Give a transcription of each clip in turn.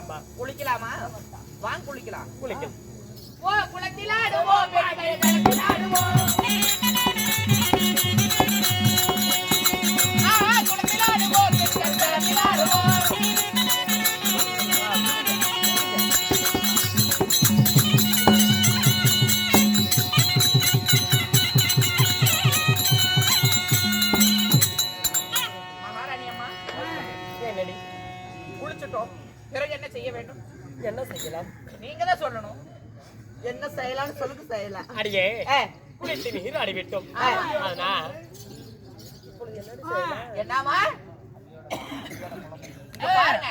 குளிக்கலாமா? குளிக்கலாமா? வாங்க குளிக்கலாம். குளிக்கலாம். ஓ குளத்திலாடுவோம் பெண்கள் குளத்திலாடுவோம். குளத்திலாடுவோம் பெண்கள் குளத்திலாடுவோம். மகாராணி அம்மா என்னடி? குளிச்சுட்டோம். பிறகு என்ன செய்ய வேண்டும்? என்ன செய்யலாம்? நீங்க தான் சொல்லணும். என்ன செய்யலாம்னு சொல்லுங்க. செய்யலாம். அடியே குளித்து நீர் அடிவிட்டோம். அதனால் என்னமா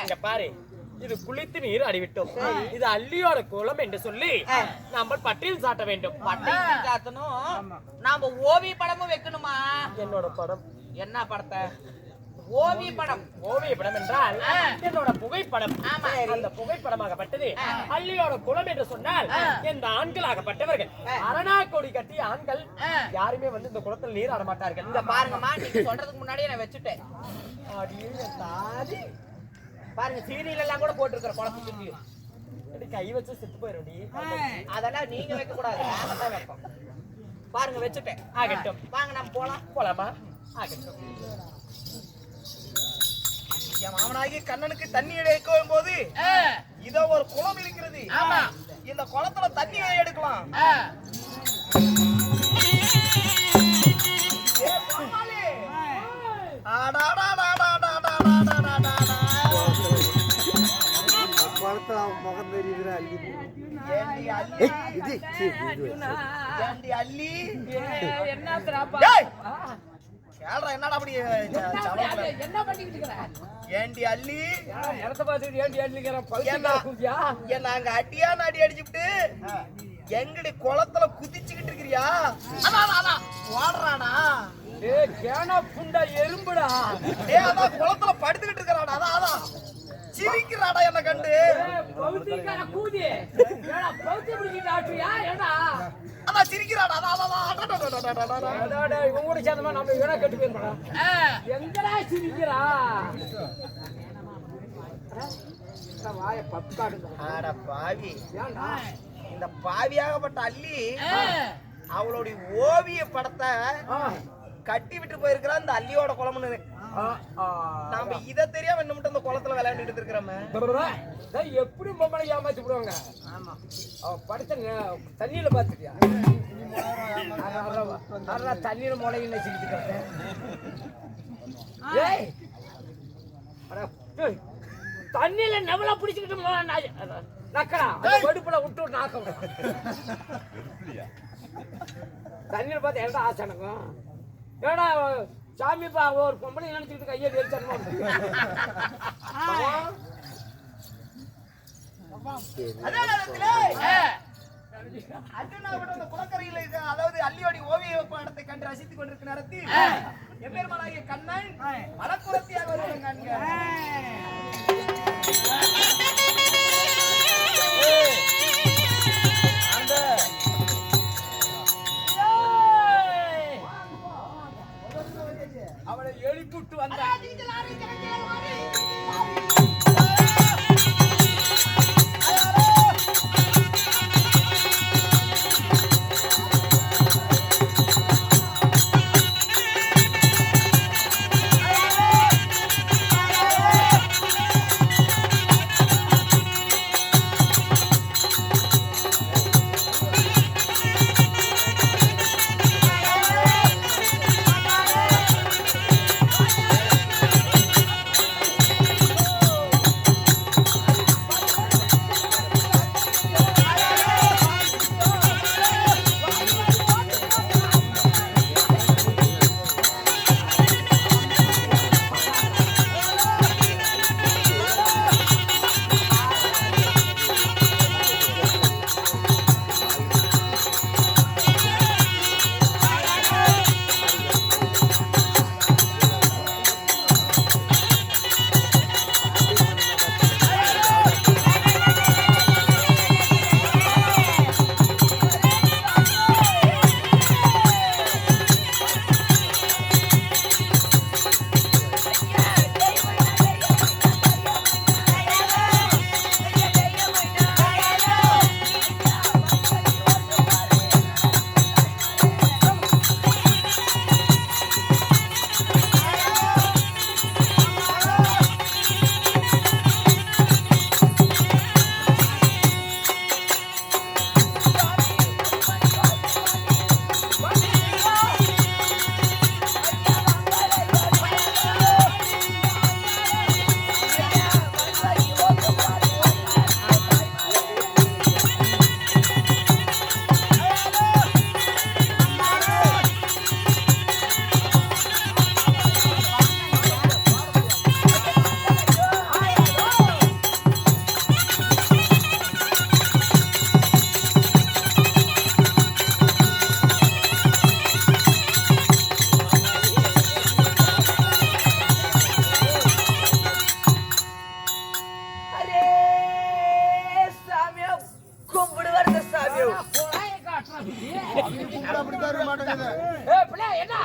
இங்க பாரு, இது குளித்து நீர் அடிவிட்டோம். இது அள்ளியோட கோலம் என்று சொல்லி நம்ம பட்டியல் சாட்ட வேண்டும். பட்டியல் சாத்தணும். நாம ஓவிய படமும் வைக்கணுமா? என்னோட படம். என்ன படத்தை? ஓவிய படம். ஓவிய படம் என்றால் என்னோட புகைப்படம். அந்த புகைப்படமாகப்பட்டது அள்ளியோட குலம் என்று சொன்னால் இந்த ஆண்களாகப்பட்டவர்கள் அரணா கொடி கட்டி ஆண்கள் யாருமே வந்து இந்த குளத்தில் நீர் ஆட மாட்டார்கள். இந்த பாருங்கம்மா, நீங்க சொல்றதுக்கு முன்னாடியே நான் வச்சுட்டேன். பாருங்க, சீரியல் எல்லாம் கூட போட்டுருக்கிற குளத்தை சுத்தி கை வச்சு செத்து போயிடும்டி. அதெல்லாம் நீங்க வைக்க கூடாது, நாங்க தான் வைப்போம். பாருங்க, வச்சுட்டேன். ஆகட்டும், வாங்க நம்ம போலாம். போலாமா? ஆகட்டும். மாமனாகி கண்ணனுக்கு தண்ணி எடுக்கும் போது இதோ ஒரு குளம் இருக்கிறது. ஆமா, இந்த குளத்துல தண்ணி எடுக்கலாம். முகம் தெரியுது அள்ளி என்ன திராப்பா? என்னடா அப்படி என்ன பண்ணிக்கிட்டு இருக்கிற? ஏண்டி அள்ளி இடத்த பார்த்துட்டு ஏண்டி அள்ளிக்கிறேன்? நாங்க அடியான அடி அடிச்சுட்டு எங்கடி குளத்துல குதிச்சுக்கிட்டு இருக்கிறியா? ஓடுறானா? எறும்புடா. அதான் குளத்துல படுத்துக்கிட்டு இருக்கிறாடா. அதான் சிரிக்கிறாடா என்ன கண்டு. அதான் சிரிக்கிறாடா. இவங்க கூட சேர்ந்தமா நம்ம வேணா கட்டு போயிருப்பா. எங்கடா சிரிக்கிறா? வாய பத்தாடுங்க. ஆட பாவி, இந்த பாவியாகப்பட்ட அள்ளி அவளுடைய ஓவிய படத்தை கட்டி விட்டு போயிருக்கிறா. இந்த அள்ளியோட குளம்னு நாம இத தெரியாம என்ன மட்டும் இந்த குளத்துல விளையாண்டுட்டு இருக்கிறோமே. எப்படி பொம்மனை ஏமாத்தி விடுவாங்க? படிச்ச தண்ணியில பாத்துட்டியா? தண்ணீர் முளையும் நினைச்சுக்கிட்டு தண்ணியில நெவலா பிடிச்சுக்கிட்டு நக்கடா வெடுப்புல விட்டு நாக்க விடும். தண்ணீர் பார்த்து எல்லாம் ஆசனக்கும். ஏடா சாமி பா, ஒரு பொம்பளை நினைச்சுக்கிட்டு கையை வெளிச்சா குளக்கரையில் அதாவது அள்ளியோடி ஓவிய படத்தை கண்டு ரசித்துக் கொண்டிருக்க நேரத்தில் எம்பெருமானாகிய கண்ணன் மலக்குளத்தியாக வருவாங்க. அவளை எழுப்பிட்டு வந்த தர மாட்டேங்குது. ஏய் பிள்ளை என்ன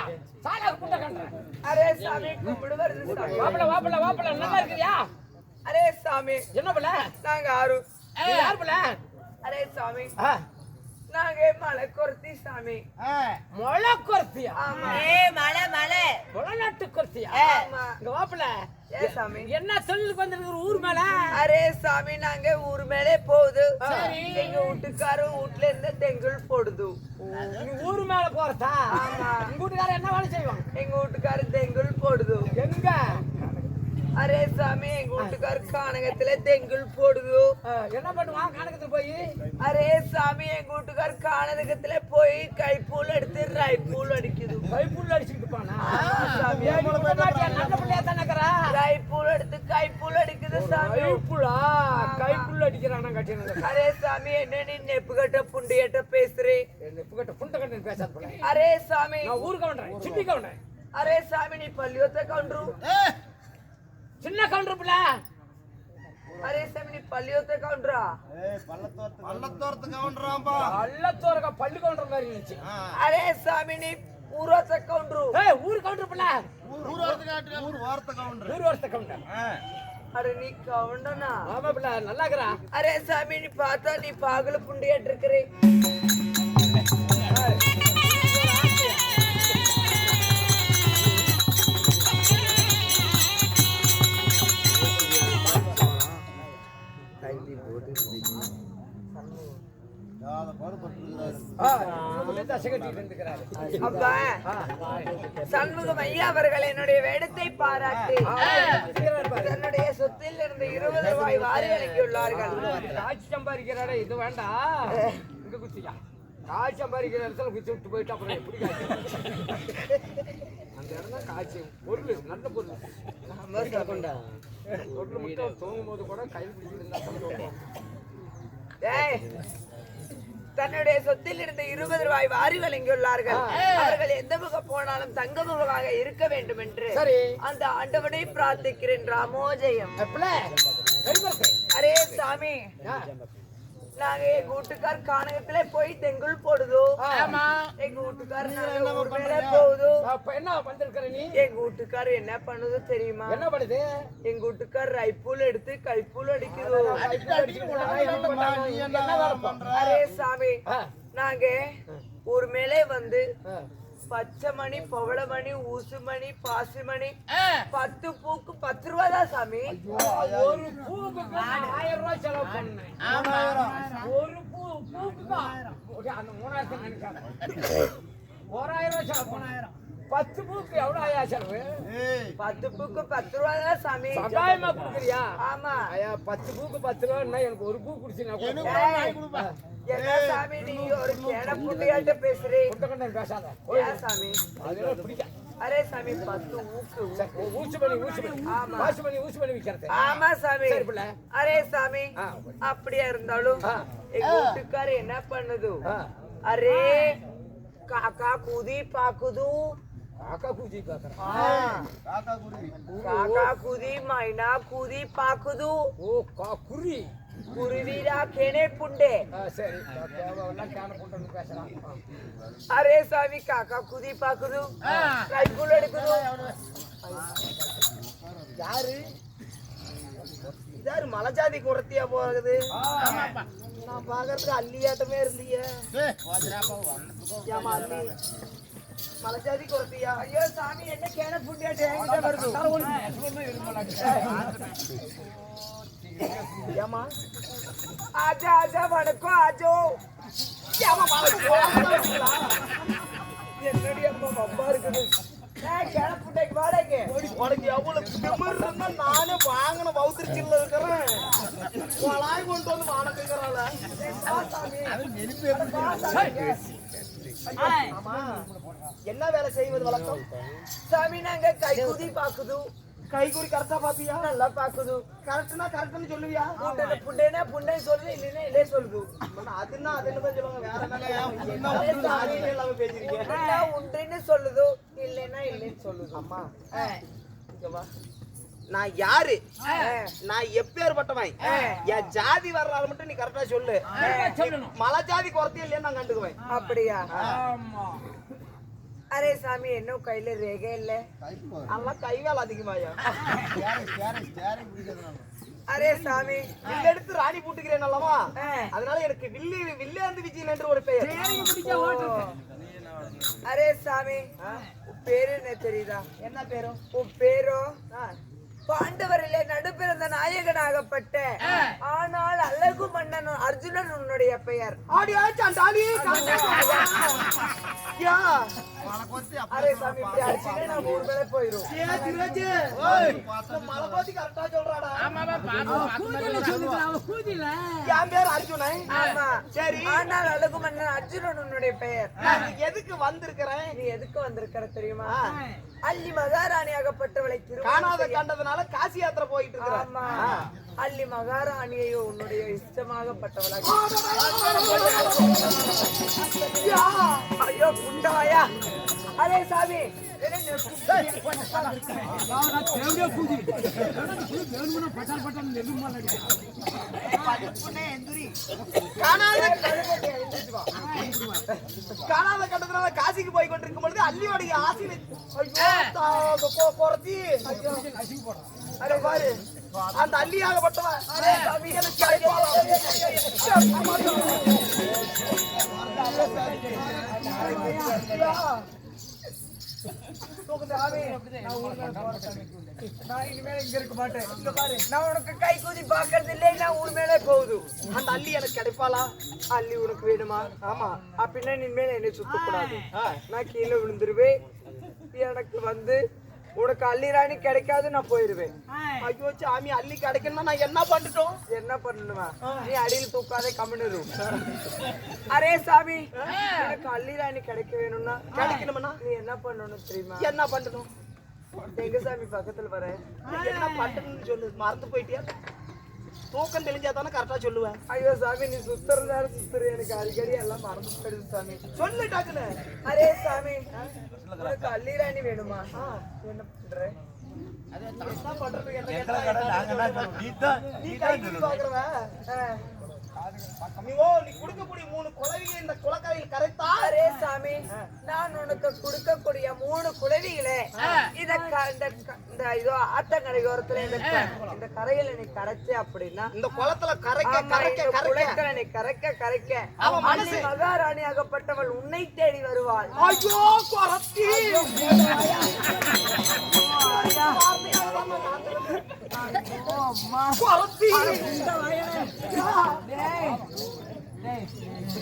சாலா குட்ட கண்ற அரே சாமி கும்பிடு வருது சாமி. வாப்பல நல்லா இருக்குறியா அரே சாமி என்ன பிள்ளை நாங்க ஆறு. நீ யார் பிள்ளை அரே சாமி ஆ, நாங்க மலை கொர்த்தி சாமி. மொளை கொர்த்தியா ஆமா மலை மலை மொளநாட்டு கொர்த்தியா ஆமா. இங்க வாப்பல ஏ சாமி என்ன சொல்லுக்கு வந்திருக்கிற ஊர் மேல அரே சாமி நாங்க ஊர் மேலே போகுது. சரி. எங்க வீட்டுக்காரர் வீட்டுல இருந்து தெங்குள் போடுது. நீ ஊர் மேல போறதா ஆமா. உங்க வீட்டுக்காரர் என்ன வேலை செய்வாங்க எங்க வீட்டுக்காரர் தெங்குள் போடுது. எங்க அரே சாமி எங்க வீட்டுக்காரர் கானகத்துல தெங்குள் போடுது. என்ன பண்ணுவான் கணக்கத்துல போய் அரே சாமி எங்க வீட்டுக்காரர் கானகத்துல போய் கைப்பூல் எடுத்து ரைப்பூல் அடிக்குது. கைப்புள்ள அடிச்சுட்டு இருப்பானா சாமி. நல்ல பிள்ளையா தானக்கறா ரைப்பூல் எடுத்து கைப்பூல் அடிக்குது சாமி. கைப்புள்ள அடிக்கிறானா கட்டினது அரே சாமி என்ன நீ நெப்பு கட்ட புண்டியட்ட பேசுறே. புகட்ட புண்ட கண்டு பேசாத போல அரே சாமி நான் ஊருக்கு கவுண்டறேன் சிட்டி கவுண்டறேன் அரே சாமி நீ பள்ளியோத்த கவுண்டரு. சின்ன கவுண்டர் பிள்ளை அரே சாமி நீ பள்ளியோத்த கவுண்டரா. பள்ளத்தோரத்து கவுண்டராம்பா. அல்லத்தோரக பள்ளி கவுண்டர் மாதிரி இருந்துச்சு அரே சாமி நீ ஊரோத்த கவுண்டரு. ஏய் ஊர் கவுண்டர் பிள்ளை ஊர் வார்த்தை கவுண்டர். ஊர் வருஷ கவுண்டர் அரே நீ கவுண்டனா. ஆமா பிள்ளை நல்லா இருக்கிறா அரே சாமி நீ பார்த்தா நீ பாகல புண்டியாட்டு இருக்கிறே. அப்பா சண்முகம் ஐயா அவர்கள் என்னுடைய வேடத்தை பாராட்டி தன்னுடைய சொத்தில் இருந்து 20 ரூபாய் வாரி அளிக்கியுள்ளார்கள். காட்சி சம்பாதிக்கிறாடா இது வேண்டாம் இங்க குத்தியா காட்சி சம்பாதிக்கிற இடத்துல குத்தி விட்டு போயிட்டு அப்புறம் எப்படி காட்சி அந்த இடம் தான் காட்சி பொருள் நல்ல பொருள் பொருள் மட்டும் தூங்கும் போது கூட கை பிடிச்சிருந்தா ஏய், தன்னுடைய சொத்தில் இருந்த 20 ரூபாய் வாரி வழங்கியுள்ளார்கள். அவர்கள் எந்த முகம் போனாலும் தங்க முகமாக இருக்க வேண்டும் என்று சரி அந்த ஆண்டவனை பிரார்த்திக்கிறேன். ராமோஜயம். அரே சாமி நாங்க எங்க வீட்டுக்கார் கானகத்துல போய் தெங்குள் போடுதோ. எங்க வீட்டுக்கார் நாங்க ஊர் மேல போகுது. அப்ப என்ன பண்ணிருக்கிற நீ எங்க வீட்டுக்கார் என்ன பண்ணுது தெரியுமா? என்ன பண்ணுது எங்க வீட்டுக்கார் ரைப்பூல் எடுத்து கைப்பூல் அடிக்குது. அரே சாமி நாங்க ஊர் மேலே வந்து பச்சை மணி பவள மணி ஊசுமணி பாசுமணி 10 பூக்கு 10 ரூபா தான் சாமி. ஒரு பூக்கு 1000 ரூபாய் செலவு பண்ணேன் ஒரு பூக்கு அந்த 3000 நினைக்காத 1000 ரூபாய் செலவு பண்ண 10 பூக்கு எவ்வளவு ஆயா செலவு 10 பூக்கு 10 ரூபா தான் சாமி. சகாயமா குடுக்குறியா ஆமா. ஐயா 10 பூக்கு 10 ரூபா எனக்கு ஒரு பூ குடிச்சினா என்ன சாமி நீங்க ஒரு கேட புண்டையாட்ட பேசுறீ. பேசாத ஏன் சாமி? அதெல்லாம் பிடிக்கும் அரே சாமி 10 ஊக்கு ஊசி பண்ணி விக்கிறது ஆமா சாமி. சரி பிள்ளை. அரே சாமி அப்படியா இருந்தாலும் எங்க வீட்டுக்காரு என்ன பண்ணுது? அரே காக்கா கூதி பாக்குது. காக்கா கூதி பாக்குறேன் காக்கா கூதி மைனா கூதி பாக்குது. ஓ குறி குருவிடா கேனே புண்டே. சரி தேவையெல்லாம் கேன போட்டு பேசலாம் அரே சாமி காக்கா கூதி பாக்குது கைக்குள் எடுக்குது. யாரு இதாரு மலைஜாதி குரத்தியா போகுது? நான் பாக்குறதுக்கு அள்ளியாட்டமே இருந்தீங்க. ஏமா அள்ளி மலைஜாதி குரத்தியா? ஐயோ சாமி என்ன கேன புண்டியாட்ட என்கிட்ட வருது. ஏமா ஆஜா ஆஜா வணக்கம் ஆஜோ. என்னடி அம்மா பப்பா இருக்குது. கேன புண்டைக்கு வாடகை உனக்கு எவ்வளவு திமிர் இருந்தா நானே வாங்கின பௌத்திரிச்சில இருக்கிறேன். கொலாய் கொண்டு வந்து வாடகைங்கிறாள. ஆமா என்ன வேலை செய்வது வழக்கம்? சாமி நாங்க கைகுதி பாக்குது. கைகுறி கரெக்டா பாப்பியா? நல்லா பாக்குது. கரெக்ட்னா கரெக்ட்னு சொல்லுவியா? புண்டைனா புண்டை சொல்லுது இல்லைன்னா இல்லே சொல்லுது. அதுன்னா அது என்ன சொல்லுவாங்க வேற என்ன எல்லாமே பேசிருக்கேன். உண்டுன்னு சொல்லுது இல்லைன்னா இல்லைன்னு சொல்லுது. அம்மா இங்க வா. நான் யாரு, நான் எப்பேற்பட்டவன், என் ஜாதி வர்றாரு மட்டும் நீ கரெக்டா சொல்லு. மலை ஜாதி குறத்தையும் இல்லையா நான் கண்டுக்குவேன். அப்படியா? அரே சாமி, என்ன கையில ரேகை இல்ல? அதெல்லாம் கைவேலை அதிகமாயா. அரே சாமி, வில்ல எடுத்து ராணி போட்டுக்கிறேன் அல்லவா, அதனால எனக்கு வில்லேந்து விஜயன் என்று ஒரு பெயர். அரே சாமி, உன் பேரு என்ன தெரியுதா? என்ன பேரும்? உன் பேரோ பாண்டவரிலே நடுப்பிறந்த நாயகனாகப்பட்ட ஆனால் அழகு மன்னன் அர்ஜுனன் உன்னுடைய பெயர். அரே சாமி, இப்படி அடிச்சுட்டே நான் 3 பேரை போயிரும். மலைபாத்தி கரெக்டா சொல்றாடா. என் பேர் அர்ஜுனன். ஆமா சரி. ஆனால் அழகு மன்னன் அர்ஜுனன் உன்னுடைய பெயர். எதுக்கு வந்திருக்கிறேன்? நீ எதுக்கு வந்திருக்கிற தெரியுமா? அள்ளி மகாராணியாகப்பட்டவளை காணாத கண்டதுனால காசி யாத்திரை போயிட்டு இருக்கிறேன். ஆமா, அள்ளி மகாராணியையோ உன்னுடைய இஷ்டமாகப்பட்டவளாக. ஐயோ குண்டாயா! அரே சாமி, காணாத கண்டதுனால காசிக்கு போய் கொண்டிருக்கும் பொழுது அள்ளியோடைய ஆசை குறைச்சி அரே பாரு அந்த அள்ளியாகப்பட்டவன் எனக்கு நான் இனிமேல் இங்க இருக்க மாட்டேன். இங்க பாரு, நான் உனக்கு கை கூதி பாக்குறது இல்லை, நான் ஊர் மேலே போகுது. அந்த அள்ளி எனக்கு கிடைப்பாளா? அள்ளி உனக்கு வேணுமா? ஆமா. அப்படின்னா இனிமேல் என்னை சுத்தக்கூடாது, நான் கீழே விழுந்துருவேன். எனக்கு வந்து உனக்கு அள்ளி ராணி கிடைக்காது, நான் போயிருவேன். ஐயோ சாமி, அள்ளி கிடைக்கணும்னா நான் என்ன பண்ணிட்டோம்? என்ன பண்ணணுமா? நீ அடியில் தூக்காதே, கம்முனு. அரே சாமி, எனக்கு அள்ளி ராணி கிடைக்க வேணும்னா கிடைக்கணும்னா நீ என்ன பண்ணணும் தெரியுமா? என்ன பண்ணணும்? எங்க சாமி பக்கத்துல வர என்ன பண்ணணும்னு சொல்லு. மறந்து போயிட்டியா? தூக்கம் தெளிஞ்சா தானே கரெக்டா சொல்லுவேன். ஐயோ சாமி, நீ சுத்துறதால சுத்துற, எனக்கு அடிக்கடி எல்லாம் மறந்து போயிடுது சாமி. சொல்லு டாக்குன்னு. அரே சாமி, உனக்கு அள்ளி ராணி வேணுமா? என்ன பண்ற? என்ன பண்றது? நீ கை பாக்குறவ நீ கொடுக்கக்கூடிய 3 குளவியை இந்த குளக்கரையில் கரைத்தா. அரே சாமி, நான் உனக்கு கொடுக்கக்கூடிய 3 குளவிகளே இதோ ஆத்தங்கரை ஓரத்துல இந்த கரையில நீ கரைச்ச அப்படின்னா, இந்த குளத்துல கரைக்க குளத்துல நீ கரைக்க அள்ளி மகாராணி ஆகப்பட்டவள் உன்னை தேடி வருவாள். ஐயோ குறத்தி!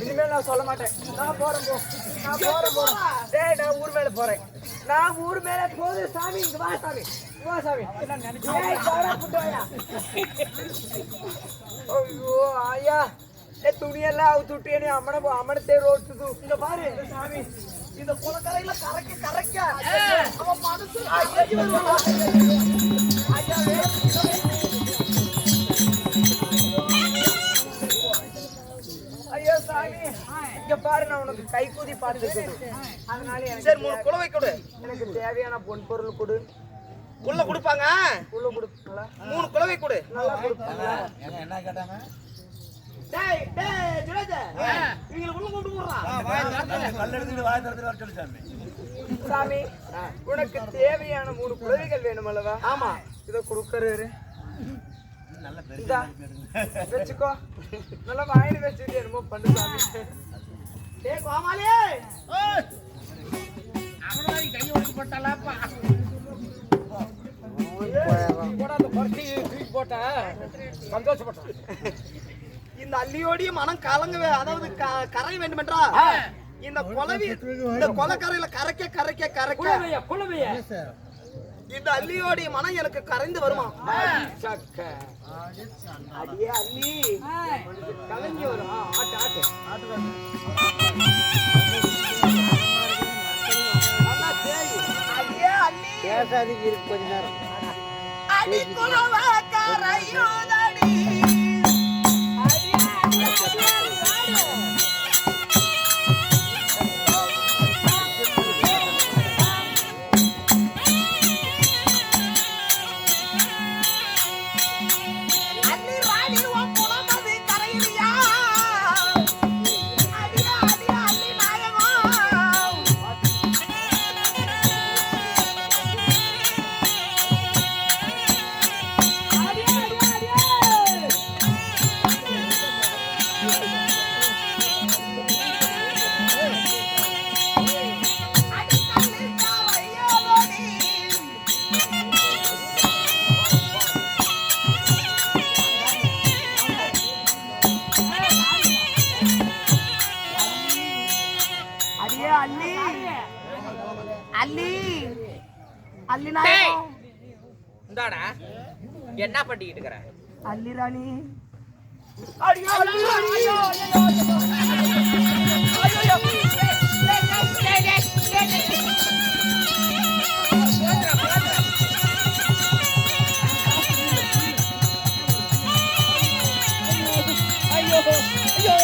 இனிமேல் நான் சொல்ல மாட்டேன். நான் போறேன். நான் ஊர் மேல போறேன். நான் ஊர் மேல போது சாமி. இங்க வா சாமி, வா சாமி. ஐயோ ஆயா, துணியெல்லாம் அவுத்துட்டேனே, அம்மனத்தே ரோட்டுது. இங்க பாரு சாமி, இந்த குளக்கரையில கரைக்க அவன் மனசு ஐயோ சாமி, இங்க பாரு, நான் உனக்கு கை கூதி பார்த்து. அதனால சரி 3 குளவை கொடு. எனக்கு தேவையான பொன் பொருள் கொடு. உள்ள கொடுப்பாங்க. உள்ள கொடுப்பாங்களா? 3 குளவை கொடு. நல்லா கொடுப்பாங்களா? என்ன கேட்டாங்க? டேய் டேய் ஜிராஜா, இவங்கள உள்ள கொண்டு போறா. கல்ல எடுத்துட்டு வாய் திறந்து வர சொல்லு சாமி. சாமி, உனக்கு தேவையான 3 குளவிகள் வேணும் அல்லவா? ஆமா. இத கொடுக்கறாரு. நல்ல இந்தா வெச்சுக்கோ. நல்லா வாயில வெச்சிட்டு என்னமோ பண்ணு சாமி. டேய் கோமாளி, அவனாரி கை ஒடுக்கு போட்டாலாப்பா. போடா, அந்த பர்த்தி தூக்கி போட்ட சந்தோஷப்பட்டான். இந்த அள்ளியோடைய மனம் கலங்கவே, அதாவது கரை வேண்டும் என்றா இந்த குளவி இந்த குளக்கரையில கரைக்க குளவைய இந்த அள்ளியோடைய மனம் எனக்கு கரைந்து வருமா? சக்க அடியே அள்ளி கலங்கி வரும். ஆட்டு ஆட்டு அடியே அள்ளி பேசாதீங்க, இருக்கு கொஞ்ச நேரம். அடி குளவ கரையோதடி அல்லி நாயகம் இந்தாடா என்ன பண்ணிக்கிட்டு இருக்கிற? அல்லி ராணி ஐயோ, ஐயோ, ஐயோ, ஐயோ, ஐயோ, ஐயோ, ஐயோ, ஐயோ,